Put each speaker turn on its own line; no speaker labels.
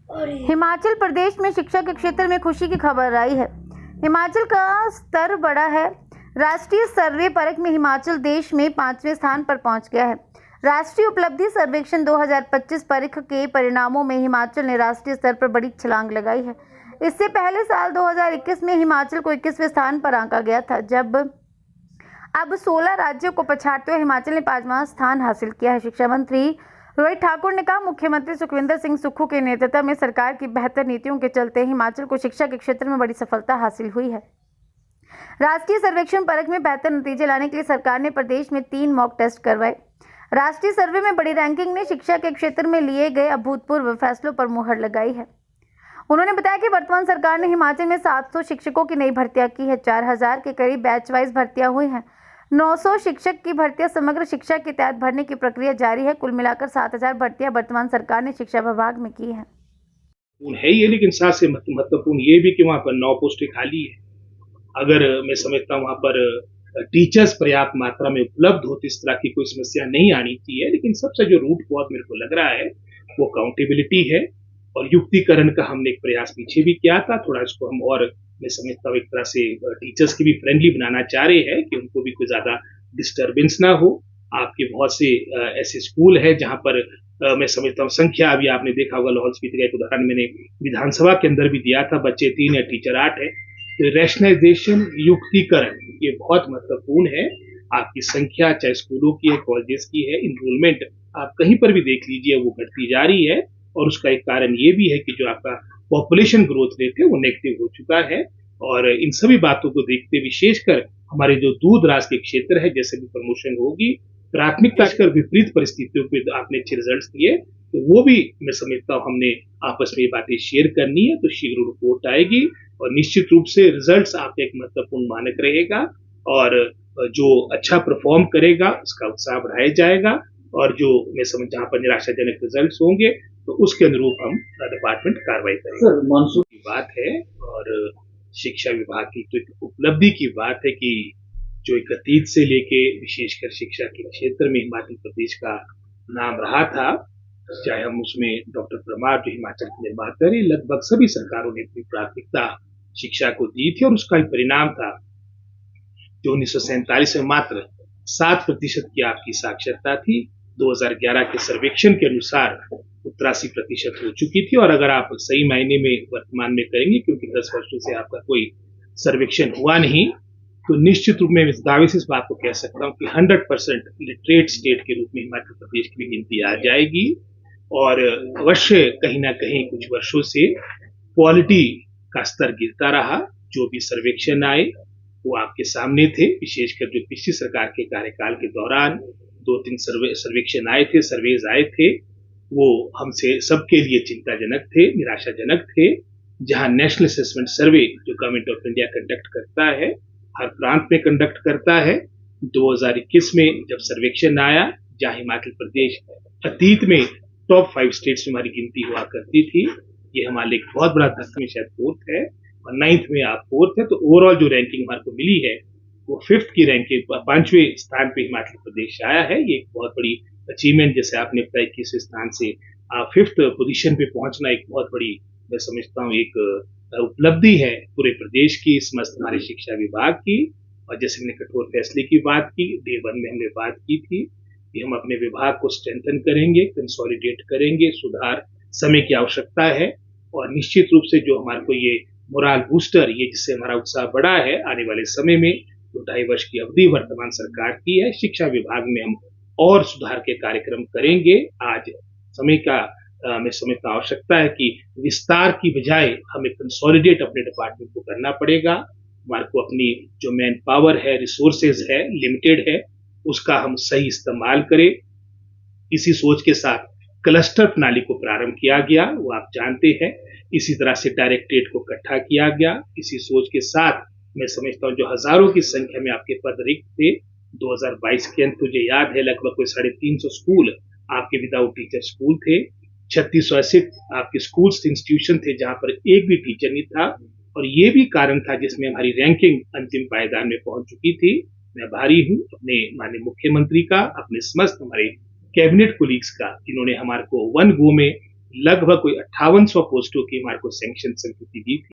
हिमाचल प्रदेश में शिक्षा के क्षेत्र में खुशी की खबर आई है। हिमाचल का स्तर बढ़ा है। राष्ट्रीय सर्वे परख में हिमाचल देश में 5वें स्थान पर पहुंच गया है। राष्ट्रीय उपलब्धि सर्वेक्षण 2025 परख के परिणामों में हिमाचल ने राष्ट्रीय स्तर पर बड़ी छलांग लगाई है। इससे पहले साल 2021 में हिमाचल को 21वें स्थान पर आंका गया था, जब अब 16 राज्यों को पछाड़ते हुए हिमाचल ने 5वां स्थान हासिल किया है। शिक्षा मंत्री रोहित ठाकुर ने कहा, मुख्यमंत्री सुखविंदर सिंह सुक्खू के नेतृत्व में सरकार की बेहतर नीतियों के चलते हिमाचल को शिक्षा के क्षेत्र में बड़ी सफलता हासिल हुई है। राष्ट्रीय सर्वेक्षण परख में बेहतर नतीजे लाने के लिए सरकार ने प्रदेश में 3 मॉक टेस्ट करवाए। राष्ट्रीय सर्वे में बड़ी रैंकिंग ने शिक्षा के क्षेत्र में लिए गए अभूतपूर्व फैसलों पर मुहर लगाई है। उन्होंने बताया कि वर्तमान सरकार ने हिमाचल में 700 शिक्षकों की नई भर्तियां की है। 4000 के करीब बैच वाइज भर्तियां हुई हैं। 900 शिक्षक की भर्तियां समग्र शिक्षा के तहत भरने की प्रक्रिया जारी है। कुल मिलाकर 7000 भर्तियां वर्तमान सरकार ने शिक्षा विभाग में की हैं।
है ये, लेकिन साथ से महत्वपूर्ण ये भी कि वहाँ पर 9 पोस्टें खाली है। अगर मैं समझता हूँ वहाँ पर टीचर्स पर्याप्त मात्रा में उपलब्ध होती, इस तरह की कोई समस्या नहीं आनी चाहिए। लेकिन सबसे जो रूट कॉज मेरे को लग रहा है वो अकाउंटेबिलिटी है और युक्तिकरण का हमने एक प्रयास पीछे भी किया था। थोड़ा इसको हम और मैं समझता हूँ एक तरह से टीचर्स की भी फ्रेंडली बनाना चाह रहे हैं कि उनको भी कोई ज्यादा डिस्टर्बेंस ना हो। आपके बहुत से ऐसे स्कूल है जहाँ पर मैं समझता हूँ संख्या, अभी आपने देखा होगा लाहौल स्पीति का एक उदाहरण मैंने विधानसभा के अंदर भी दिया था, बच्चे 3 या टीचर 8 है। तो रैशनलाइजेशन, युक्तिकरण ये बहुत महत्वपूर्ण है। आपकी संख्या चाहे स्कूलों की है, कॉलेजेस की है, इनरोलमेंट आप कहीं पर भी देख लीजिए वो घटती जा रही है। और उसका एक कारण ये भी है कि जो आपका पॉपुलेशन ग्रोथ रेट है वो नेगेटिव हो चुका है। और इन सभी बातों को देखते विशेषकर हमारे जो दूर दराज के क्षेत्र है, जैसे भी प्रमोशन होगी, प्राथमिकता कर विपरीत परिस्थितियों पे आपने अच्छे रिजल्ट्स दिए, तो वो भी मैं समझता हूँ हमने आपस में ये बातें शेयर करनी है। तो शीघ्र रिपोर्ट आएगी और निश्चित रूप से रिजल्ट्स आपका एक महत्वपूर्ण मानक रहेगा। और जो अच्छा परफॉर्म करेगा उसका उत्साह बढ़ाया जाएगा और जो मैं समझ जहाँ पर निराशाजनक रिजल्ट्स होंगे तो उसके अनुरूप हम डिपार्टमेंट कार्रवाई करेंगे। मानसून की बात है और शिक्षा विभाग की तो एक उपलब्धि की बात है कि जो एक अतीत से लेके विशेषकर शिक्षा के क्षेत्र में हिमाचल प्रदेश का नाम रहा था, चाहे हम उसमें डॉक्टर परमार जो हिमाचल के निर्माता रहे, लगभग सभी सरकारों ने अपनी प्राथमिकता शिक्षा को दी थी और उसका एक परिणाम था जो 1947 में मात्र 7% की आपकी साक्षरता थी। 2011 के सर्वेक्षण के अनुसार 83% हो चुकी थी। और अगर आप सही मायने में वर्तमान में करेंगे, क्योंकि 10 वर्षों से आपका कोई सर्वेक्षण हुआ नहीं, तो निश्चित रूप में इस दावे से इस बात को कह सकता हूँ कि 100% लिटरेट स्टेट के रूप में हिमाचल प्रदेश की भी गिनती आ जाएगी। और अवश्य कहीं ना कहीं कुछ वर्षों से क्वालिटी का स्तर गिरता रहा। जो भी सर्वेक्षण आए वो आपके सामने थे, विशेषकर जो पिछली सरकार के कार्यकाल के दौरान 2-3 सर्वेक्षण आए थे, सर्वेज आए थे, वो हमसे सबके लिए चिंताजनक थे, निराशाजनक थे। जहां नेशनल असेसमेंट सर्वे जो गवर्नमेंट ऑफ इंडिया कंडक्ट करता है, हर प्रांत में कंडक्ट करता है, 2021 में जब सर्वेक्षण आया जहां हिमाचल प्रदेश अतीत में टॉप 5 स्टेट्स में हमारी गिनती हुआ करती थी, ये हमारे लिए बहुत बड़ा धक्का, शायद 4th है और 9th में आप 4th है। तो ओवरऑल जो रैंकिंग हमारे को मिली है वो 5th की रैंकिंग 5वें स्थान पे हिमाचल प्रदेश आया है। ये एक बहुत बड़ी अचीवमेंट, जैसे आपने बताया 21वें स्थान से 5th पोजीशन पे पहुंचना एक बहुत बड़ी मैं समझता हूँ एक उपलब्धि है पूरे प्रदेश की, समस्त हमारे शिक्षा विभाग की। और जैसे हमने कठोर फैसले की बात की, डे 1 में हमने बात की थी कि हम अपने विभाग को स्ट्रेंथन करेंगे, कंसोलिडेट करेंगे, सुधार समय की आवश्यकता है। और निश्चित रूप से जो हमारे को ये मोरल बूस्टर, ये जिससे हमारा उत्साह बढ़ा है आने वाले समय में, तो 2.5 वर्ष की अवधि वर्तमान सरकार की है। शिक्षा विभाग में हम और सुधार के कार्यक्रम करेंगे। आज समय का मैं समझता आवश्यकता है कि विस्तार की बजाय हमें कंसोलिडेट अपने डिपार्टमेंट को करना पड़ेगा। हमारे को अपनी जो मैन पावर है, रिसोर्सेज है, लिमिटेड है, उसका हम सही इस्तेमाल करें। इसी सोच के साथ क्लस्टर प्रणाली को प्रारंभ किया गया, वो आप जानते हैं। इसी तरह से डायरेक्टरेट को इकट्ठा किया गया। इसी सोच के साथ मैं समझता हूँ जो हजारों की संख्या में आपके पद रिक्त थे, 2022 के अंत मुझे याद है लगभग कोई 350 स्कूल आपके विदाउट टीचर स्कूल थे। 3680 आपके स्कूल्स इंस्टीट्यूशन थे जहां पर एक भी टीचर नहीं था। और ये भी कारण था जिसमें हमारी रैंकिंग अंतिम पायदान में पहुंच चुकी थी। मैं आभारी हूं अपने माननीय मुख्यमंत्री का, अपने समस्त हमारे कैबिनेट कोलीग्स का, जिन्होंने हमारे को वन गो में लगभग कोई 5800 पोस्टों की हमारे को सैंक्शन स्वीकृति दी थी।